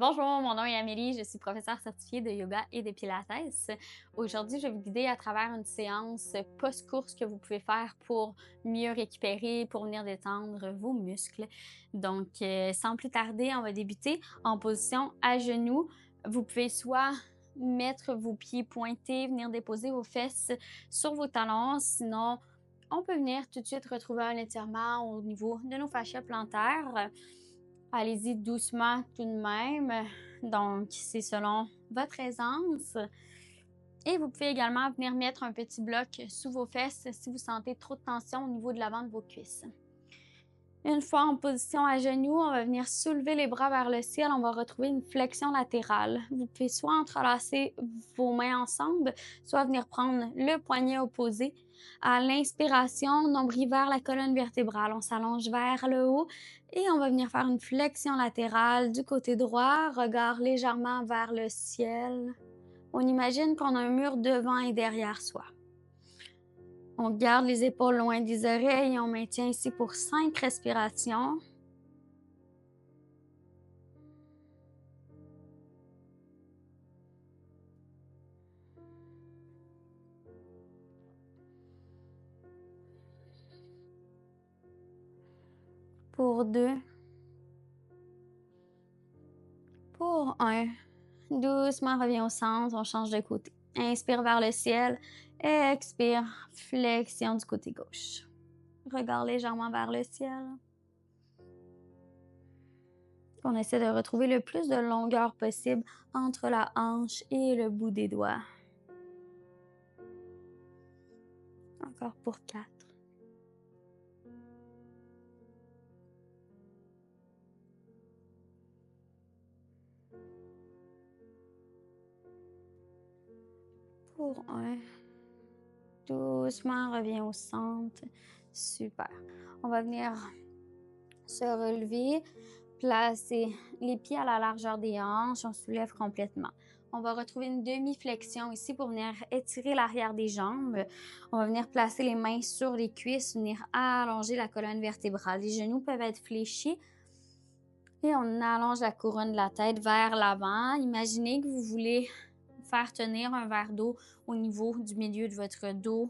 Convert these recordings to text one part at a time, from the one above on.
Bonjour, mon nom est Amélie, je suis professeure certifiée de yoga et de pilates. Aujourd'hui, je vais vous guider à travers une séance post-course que vous pouvez faire pour mieux récupérer, pour venir détendre vos muscles. Donc, sans plus tarder, on va débuter en position à genoux. Vous pouvez soit mettre vos pieds pointés, venir déposer vos fesses sur vos talons, sinon on peut venir tout de suite retrouver un étirement au niveau de nos fascias plantaires. Allez-y doucement tout de même. Donc, c'est selon votre aisance. Et vous pouvez également venir mettre un petit bloc sous vos fesses si vous sentez trop de tension au niveau de l'avant de vos cuisses. Une fois en position à genoux, on va venir soulever les bras vers le ciel. On va retrouver une flexion latérale. Vous pouvez soit entrelacer vos mains ensemble, soit venir prendre le poignet opposé. À l'inspiration, nombril vers la colonne vertébrale. On s'allonge vers le haut et on va venir faire une flexion latérale du côté droit, regard légèrement vers le ciel. On imagine qu'on a un mur devant et derrière soi. On garde les épaules loin des oreilles et on maintient ici pour 5 respirations. Pour 2. Pour 1. Doucement, reviens au centre, on change de côté. Inspire vers le ciel, expire, flexion du côté gauche. Regard légèrement vers le ciel. On essaie de retrouver le plus de longueur possible entre la hanche et le bout des doigts. Encore pour 4. Pour 1. Doucement, reviens au centre. Super. On va venir se relever, placer les pieds à la largeur des hanches, on soulève complètement. On va retrouver une demi-flexion ici pour venir étirer l'arrière des jambes. On va venir placer les mains sur les cuisses, venir allonger la colonne vertébrale. Les genoux peuvent être fléchis et on allonge la couronne de la tête vers l'avant. Imaginez que vous voulez faire tenir un verre d'eau au niveau du milieu de votre dos.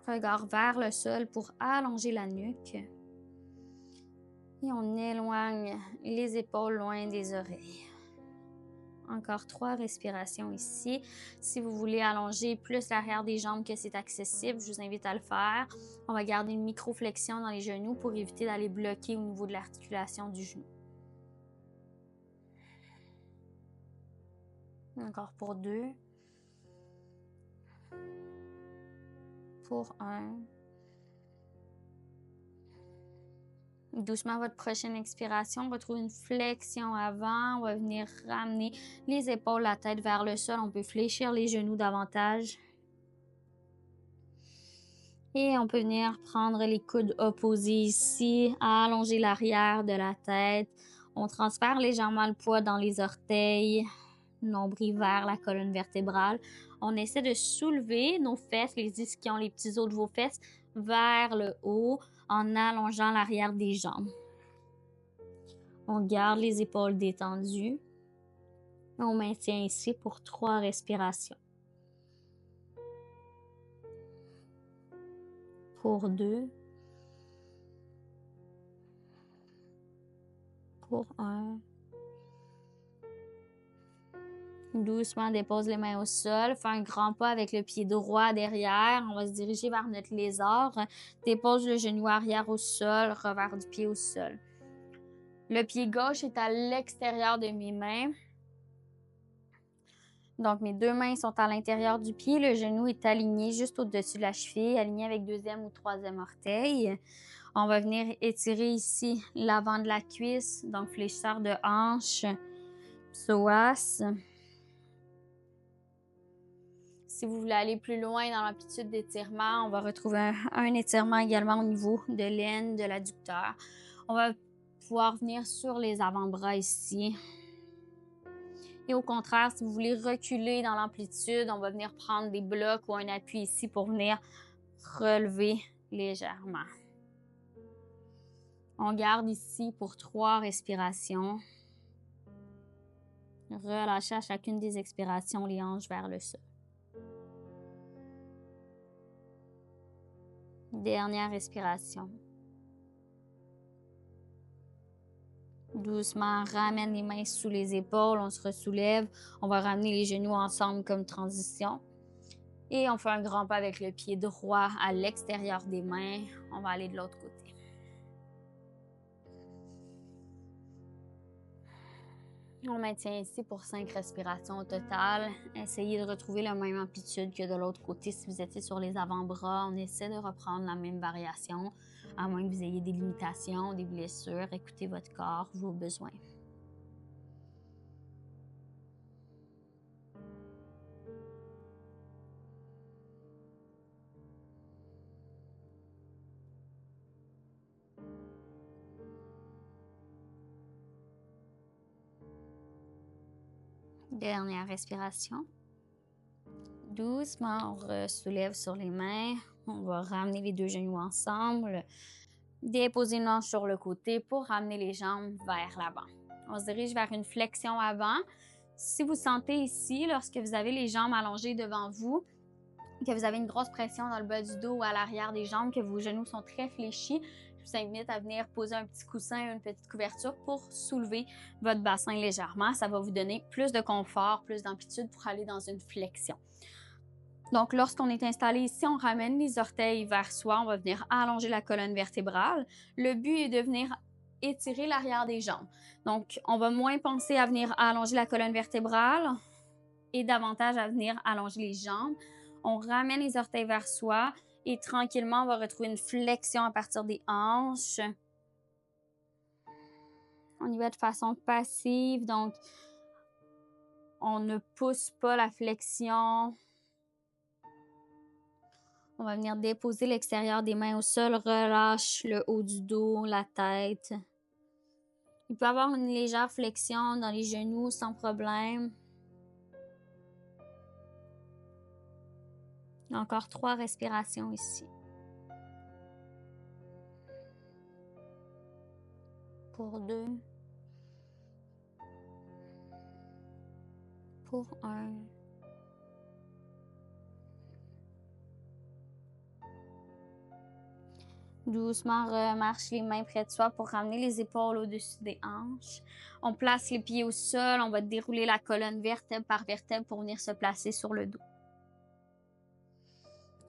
Regard vers le sol pour allonger la nuque. Et on éloigne les épaules loin des oreilles. Encore 3 respirations ici. Si vous voulez allonger plus l'arrière des jambes que c'est accessible, je vous invite à le faire. On va garder une micro-flexion dans les genoux pour éviter d'aller bloquer au niveau de l'articulation du genou. Encore pour 2. Pour 1. Doucement, votre prochaine expiration, on va trouver une flexion avant. On va venir ramener les épaules, la tête vers le sol. On peut fléchir les genoux davantage. Et on peut venir prendre les coudes opposés ici, allonger l'arrière de la tête. On transfère légèrement le poids dans les orteils, nombril vers la colonne vertébrale. On essaie de soulever nos fesses, les ischions, les petits os de vos fesses, vers le haut en allongeant l'arrière des jambes. On garde les épaules détendues. On maintient ici pour 3 respirations. Pour 2. Pour 1. Doucement, dépose les mains au sol. Fais un grand pas avec le pied droit derrière. On va se diriger vers notre lézard. Dépose le genou arrière au sol, revers du pied au sol. Le pied gauche est à l'extérieur de mes mains. Donc, mes 2 mains sont à l'intérieur du pied. Le genou est aligné juste au-dessus de la cheville, aligné avec 2e ou 3e orteil. On va venir étirer ici l'avant de la cuisse, donc fléchisseur de hanche, psoas. Si vous voulez aller plus loin dans l'amplitude d'étirement, on va retrouver un étirement également au niveau de l'aine, de l'adducteur. On va pouvoir venir sur les avant-bras ici. Et au contraire, si vous voulez reculer dans l'amplitude, on va venir prendre des blocs ou un appui ici pour venir relever légèrement. On garde ici pour 3 respirations. Relâchez à chacune des expirations les hanches vers le sol. Dernière respiration. Doucement, ramène les mains sous les épaules, on se ressoulève. On va ramener les genoux ensemble comme transition. Et on fait un grand pas avec le pied droit à l'extérieur des mains. On va aller de l'autre côté. On maintient ici pour 5 respirations au total. Essayez de retrouver la même amplitude que de l'autre côté. Si vous étiez sur les avant-bras, on essaie de reprendre la même variation, à moins que vous ayez des limitations, des blessures. Écoutez votre corps, vos besoins. Dernière respiration. Doucement, on soulève sur les mains. On va ramener les 2 genoux ensemble. Déposer une hanche sur le côté pour ramener les jambes vers l'avant. On se dirige vers une flexion avant. Si vous sentez ici, lorsque vous avez les jambes allongées devant vous, que vous avez une grosse pression dans le bas du dos ou à l'arrière des jambes, que vos genoux sont très fléchis, je vous invite à venir poser un petit coussin, une petite couverture pour soulever votre bassin légèrement. Ça va vous donner plus de confort, plus d'amplitude pour aller dans une flexion. Donc, lorsqu'on est installé ici, on ramène les orteils vers soi. On va venir allonger la colonne vertébrale. Le but est de venir étirer l'arrière des jambes. Donc, on va moins penser à venir allonger la colonne vertébrale et davantage à venir allonger les jambes. On ramène les orteils vers soi et tranquillement, on va retrouver une flexion à partir des hanches. On y va de façon passive, donc on ne pousse pas la flexion. On va venir déposer l'extérieur des mains au sol, relâche le haut du dos, la tête. Il peut y avoir une légère flexion dans les genoux sans problème. Encore 3 respirations ici. Pour 2. Pour 1. Doucement, remarche les mains près de soi pour ramener les épaules au-dessus des hanches. On place les pieds au sol, on va dérouler la colonne vertèbre par vertèbre pour venir se placer sur le dos.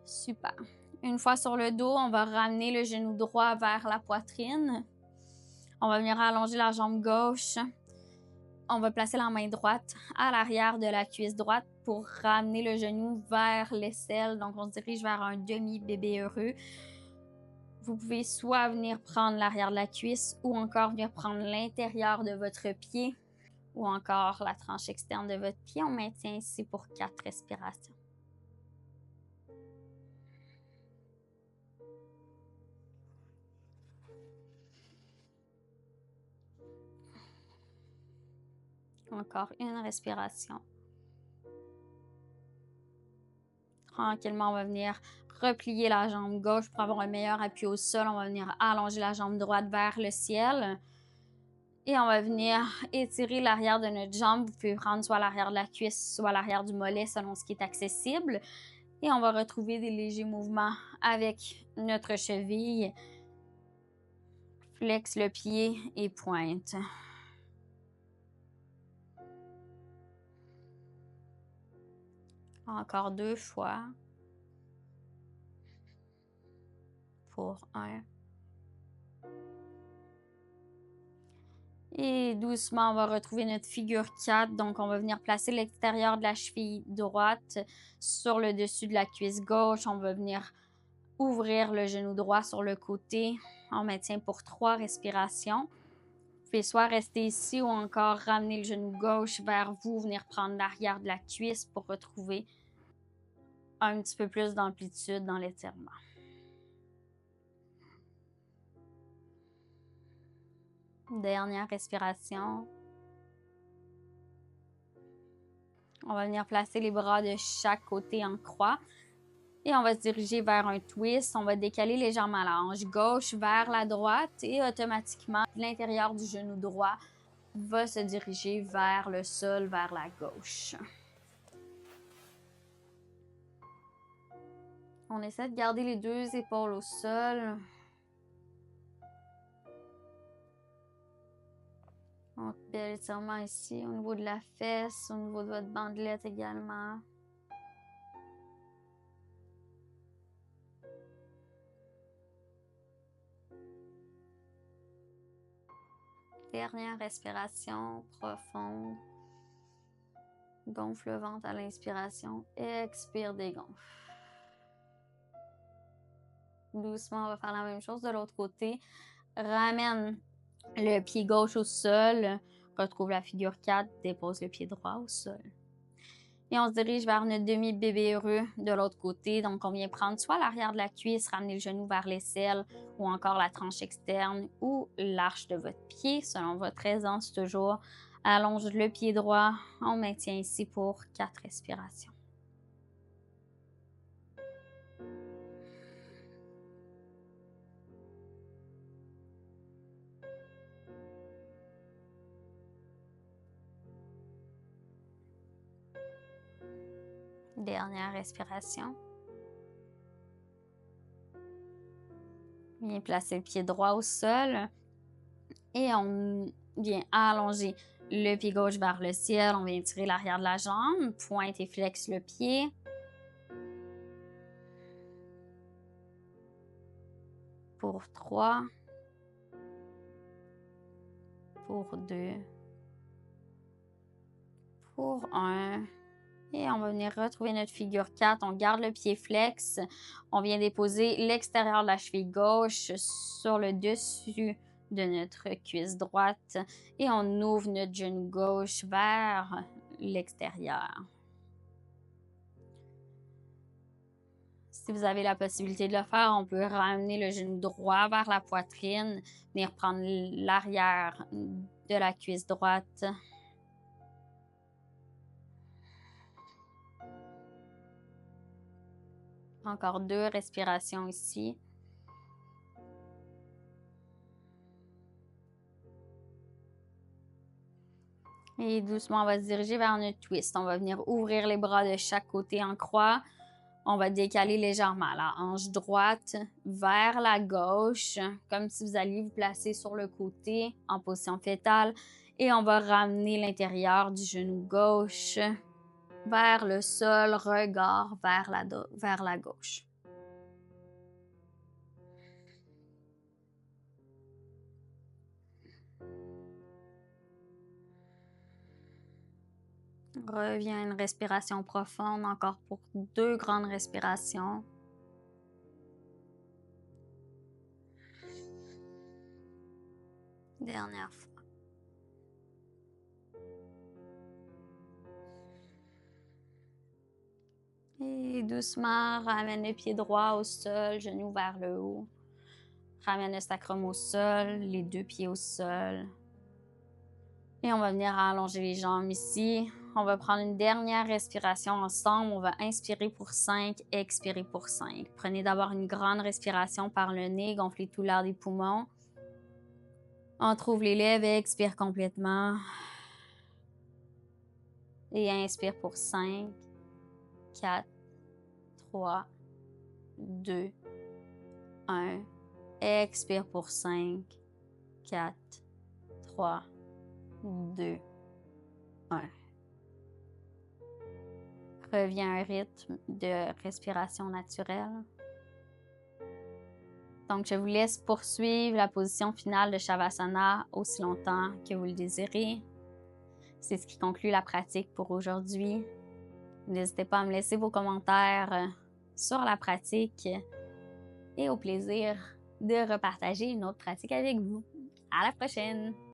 Super. Une fois sur le dos, on va ramener le genou droit vers la poitrine. On va venir allonger la jambe gauche. On va placer la main droite à l'arrière de la cuisse droite pour ramener le genou vers l'aisselle. Donc, on se dirige vers un demi-bébé heureux. Vous pouvez soit venir prendre l'arrière de la cuisse ou encore venir prendre l'intérieur de votre pied ou encore la tranche externe de votre pied. On maintient ici pour 4 respirations. Encore une respiration. Tranquillement, on va venir replier la jambe gauche pour avoir un meilleur appui au sol. On va venir allonger la jambe droite vers le ciel. Et on va venir étirer l'arrière de notre jambe. Vous pouvez prendre soit l'arrière de la cuisse, soit l'arrière du mollet, selon ce qui est accessible. Et on va retrouver des légers mouvements avec notre cheville. Flexe le pied et pointe. Encore 2 fois. Pour 1. Et doucement, on va retrouver notre figure 4. Donc, on va venir placer l'extérieur de la cheville droite sur le dessus de la cuisse gauche. On va venir ouvrir le genou droit sur le côté. On maintient pour 3 respirations. Vous pouvez soit rester ici ou encore ramener le genou gauche vers vous, venir prendre l'arrière de la cuisse pour retrouver un petit peu plus d'amplitude dans l'étirement. Dernière respiration. On va venir placer les bras de chaque côté en croix. Et on va se diriger vers un twist. On va décaler légèrement la hanche gauche vers la droite et automatiquement, l'intérieur du genou droit va se diriger vers le sol, vers la gauche. On essaie de garder les deux épaules au sol. Un bel étirement ici, au niveau de la fesse, au niveau de votre bandelette également. Dernière respiration profonde. Gonfle le ventre à l'inspiration. Expire, dégonfle. Doucement, on va faire la même chose de l'autre côté. Ramène le pied gauche au sol. Retrouve la figure 4. Dépose le pied droit au sol. Et on se dirige vers notre demi-bébé heureux de l'autre côté. Donc, on vient prendre soit l'arrière de la cuisse, ramener le genou vers l'aisselle ou encore la tranche externe ou l'arche de votre pied, selon votre aisance toujours. Allonge le pied droit. On maintient ici pour 4 respirations. Dernière respiration. Bien placer le pied droit au sol. Et on vient allonger le pied gauche vers le ciel. On vient tirer l'arrière de la jambe. Pointe et flexe le pied. Pour 3. Pour 2. Pour 1. Et on va venir retrouver notre figure 4. On garde le pied flex. On vient déposer l'extérieur de la cheville gauche sur le dessus de notre cuisse droite. Et on ouvre notre genou gauche vers l'extérieur. Si vous avez la possibilité de le faire, on peut ramener le genou droit vers la poitrine, venir prendre l'arrière de la cuisse droite. Encore 2 respirations ici. Et doucement, on va se diriger vers notre twist. On va venir ouvrir les bras de chaque côté en croix. On va décaler légèrement la hanche droite vers la gauche, comme si vous alliez vous placer sur le côté en position fétale. Et on va ramener l'intérieur du genou gauche vers le sol, regard vers la gauche. Reviens à une respiration profonde, encore pour 2 grandes respirations. Dernière fois. Et doucement, ramène le pied droit au sol, genou vers le haut. Ramène le sacrum au sol, les 2 pieds au sol. Et on va venir allonger les jambes ici. On va prendre une dernière respiration ensemble. On va inspirer pour 5, expirer pour 5. Prenez d'abord une grande respiration par le nez, gonflez tout l'air des poumons. Entrouvre les lèvres et expire complètement. Et inspire pour 5, 4, 3, 2, 1. Expire pour 5, 4, 3, 2, 1. Reviens à un rythme de respiration naturelle. Donc, je vous laisse poursuivre la position finale de Shavasana aussi longtemps que vous le désirez. C'est ce qui conclut la pratique pour aujourd'hui. N'hésitez pas à me laisser vos commentaires sur la pratique et au plaisir de repartager une autre pratique avec vous. À la prochaine!